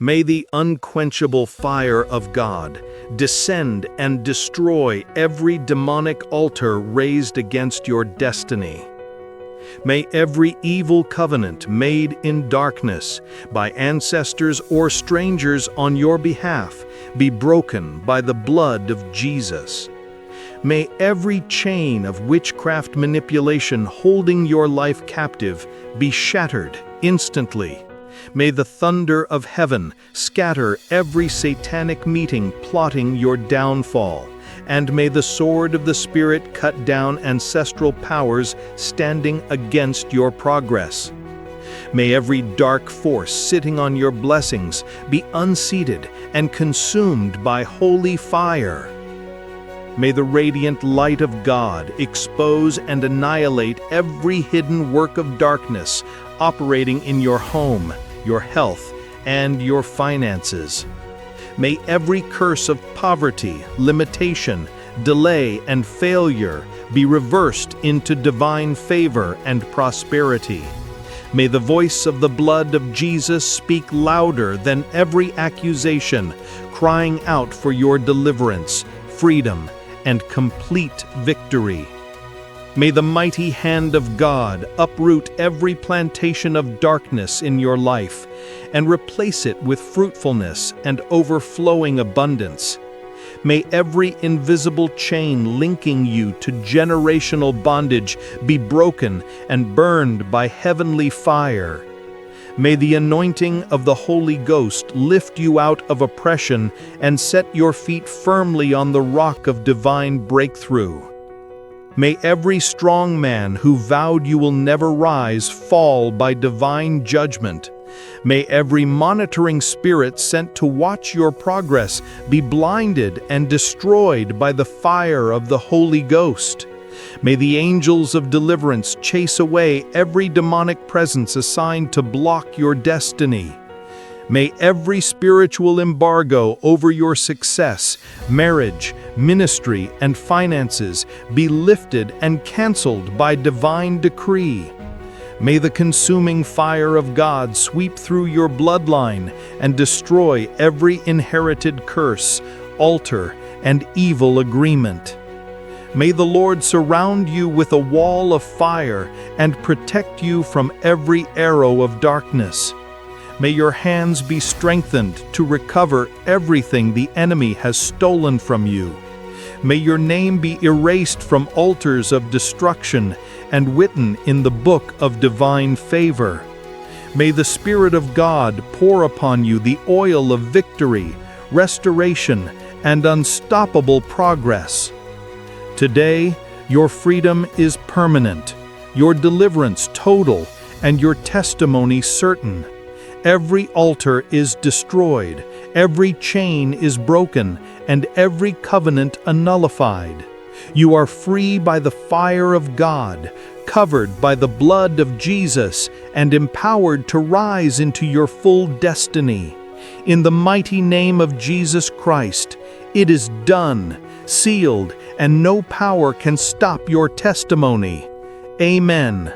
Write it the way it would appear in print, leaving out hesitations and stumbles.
May the unquenchable fire of God descend and destroy every demonic altar raised against your destiny. May every evil covenant made in darkness by ancestors or strangers on your behalf be broken by the blood of Jesus. May every chain of witchcraft manipulation holding your life captive be shattered instantly. May the thunder of heaven scatter every satanic meeting plotting your downfall, and may the sword of the Spirit cut down ancestral powers standing against your progress. May every dark force sitting on your blessings be unseated and consumed by holy fire. May the radiant light of God expose and annihilate every hidden work of darkness operating in your home, your health, and your finances. May every curse of poverty, limitation, delay, and failure be reversed into divine favor and prosperity. May the voice of the blood of Jesus speak louder than every accusation, crying out for your deliverance, freedom, and complete victory. May the mighty hand of God uproot every plantation of darkness in your life and replace it with fruitfulness and overflowing abundance. May every invisible chain linking you to generational bondage be broken and burned by heavenly fire. May the anointing of the Holy Ghost lift you out of oppression and set your feet firmly on the rock of divine breakthrough. May every strong man who vowed you will never rise fall by divine judgment. May every monitoring spirit sent to watch your progress be blinded and destroyed by the fire of the Holy Ghost. May the angels of deliverance chase away every demonic presence assigned to block your destiny. May every spiritual embargo over your success, marriage, ministry, and finances be lifted and canceled by divine decree. May the consuming fire of God sweep through your bloodline and destroy every inherited curse, altar, and evil agreement. May the Lord surround you with a wall of fire and protect you from every arrow of darkness. May your hands be strengthened to recover everything the enemy has stolen from you. May your name be erased from altars of destruction and written in the book of divine favor. May the Spirit of God pour upon you the oil of victory, restoration, and unstoppable progress. Today, your freedom is permanent, your deliverance total, and your testimony certain. Every altar is destroyed, every chain is broken, and every covenant nullified. You are free by the fire of God, covered by the blood of Jesus, and empowered to rise into your full destiny. In the mighty name of Jesus Christ, it is done, sealed, and no power can stop your testimony. Amen.